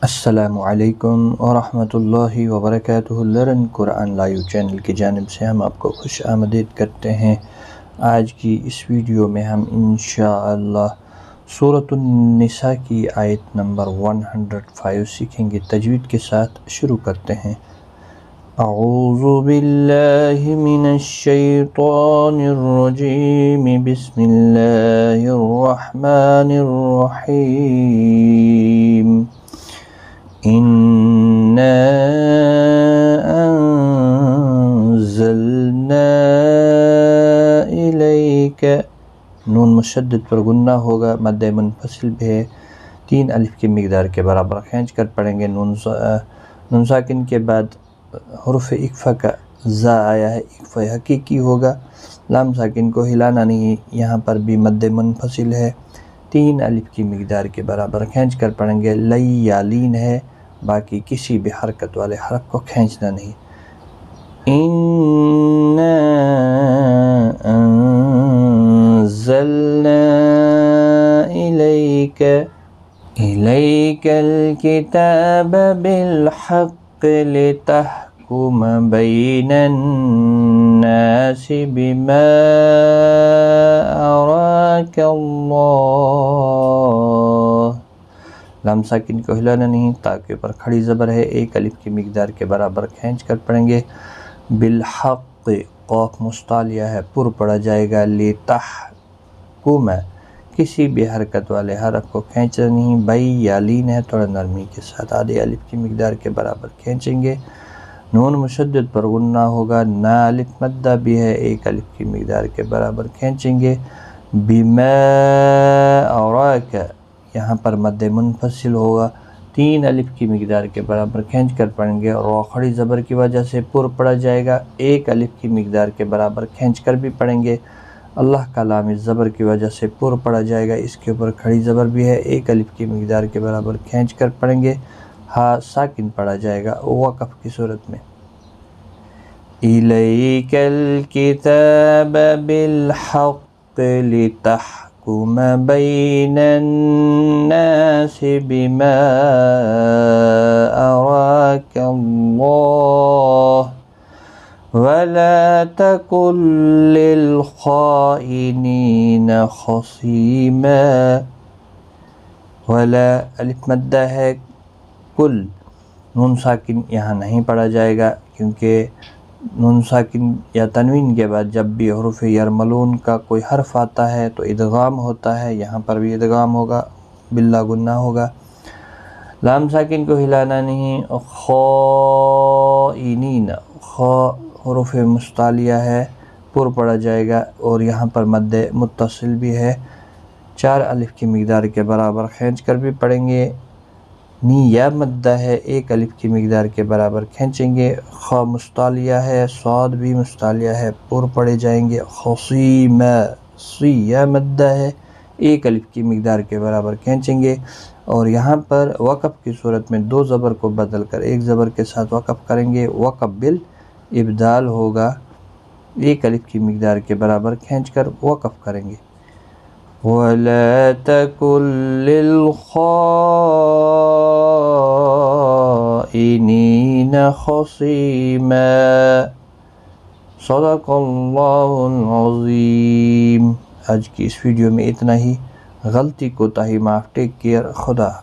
السلام علیکم ورحمۃ اللہ وبرکاتہ۔ لرن قرآن لائیو چینل کی جانب سے ہم آپ کو خوش آمدید کرتے ہیں۔ آج کی اس ویڈیو میں ہم انشاءاللہ سورۃ النساء کی آیت نمبر 105 سیکھیں گے۔ تجوید کے ساتھ شروع کرتے ہیں۔ اعوذ باللہ من الشیطان الرجیم، بسم اللہ الرحمن الرحیم۔ اِنَّا أَنزَلْنَا إِلَيْكَ، نون مشدد پر غنہ ہوگا، مد منفصل بھی ہے، 3 الف کی مقدار کے برابر کھینچ کر پڑھیں گے۔ نون ساکن کے بعد حرف اقفا کا زا آیا ہے، اقفا حقیقی ہوگا، لام ساکن کو ہلانا نہیں، یہاں پر بھی مد منفصل ہے، 3 الف کی مقدار کے برابر کھینچ کر پڑھیں گے۔ لئی یا لین ہے، باقی کسی بھی حرکت والے حرف کو کھینچنا نہیں۔ اِنَّا أَنزَلْنَا إِلَيْكَ الْكِتَابَ بِالْحَقِّ لِتَحْكُمَ بَيْنَ النَّاسِ بِمَا أَرَاكَ اللَّهُ، لام ساکن کو ہلانا نہیں، تاکہ پر کھڑی زبر ہے، 1 الف کی مقدار کے برابر کھینچ کر پڑھیں گے۔ بالحق، قاف مستعلیہ ہے، پر پڑھا جائے گا۔ لتحکم، کسی بھی حرکت والے حرف کو کھینچنا نہیں۔ بئی یا لین ہے، تھوڑا نرمی کے ساتھ، آدھے الف کی مقدار کے برابر کھینچیں گے۔ نون مشدد پر غنہ ہوگا، نا الف مدہ بھی ہے، 1 الف کی مقدار کے برابر کھینچیں گے۔ بما اراک، یہاں پر مد منفصل ہوگا، 3 الف کی مقدار کے برابر کھینچ کر پڑھیں گے۔ رو کھڑی زبر کی وجہ سے پر پڑھا جائے گا، 1 الف کی مقدار کے برابر کھینچ کر بھی پڑھیں گے۔ اللہ کا لام اس زبر کی وجہ سے پر پڑھا جائے گا، اس کے اوپر کھڑی زبر بھی ہے، 1 الف کی مقدار کے برابر کھینچ کر پڑھیں گے۔ ہا ساکن پڑھا جائے گا وقف کی صورت میں۔ اِلَيْكَ الْكِتَابَ بِالْحَقِّ لِتَحْكُمَ بَيْنَ النَّاسِ بِمَا أَرَاكَ اللَّهُ وَلَا تَكُن لِّلْخَائِنِينَ خَصِيمًا، ولا الف مدہ ہے، کل نون ساکن یہاں نہیں پڑھا جائے گا، کیونکہ نون ساکن یا تنوین کے بعد جب بھی حروف یرملون کا کوئی حرف آتا ہے تو ادغام ہوتا ہے، یہاں پر بھی ادغام ہوگا، باللہ گنہ ہوگا۔ لام ساکن کو ہلانا نہیں۔ خائنین، خا حروف مستعلیہ ہے، پر پڑھا جائے گا، اور یہاں پر مد متصل بھی ہے، 4 الف کی مقدار کے برابر کھینچ کر بھی پڑھیں گے۔ نی یا مدہ ہے، 1 الف کی مقدار کے برابر کھینچیں گے۔ خا مستعلیہ ہے، صاد بھی مستعلیہ ہے، پر پڑھے جائیں گے۔ خصیمہ، سی یا مدہ ہے، 1 الف کی مقدار کے برابر کھینچیں گے، اور یہاں پر وقف کی صورت میں 2 زبر کو بدل کر 1 زبر کے ساتھ وقف کریں گے، وقف بالابدال ہوگا، 1 الف کی مقدار کے برابر کھینچ کر وقف کریں گے۔ وَلَا تَكُن لِّلْخَائِنِينَ خَصِيمًا، صدق اللہ العظیم۔ آج کی اس ویڈیو میں اتنا ہی، غلطی کوتاہی معاف، ٹیک کیئر، خدا حافظ۔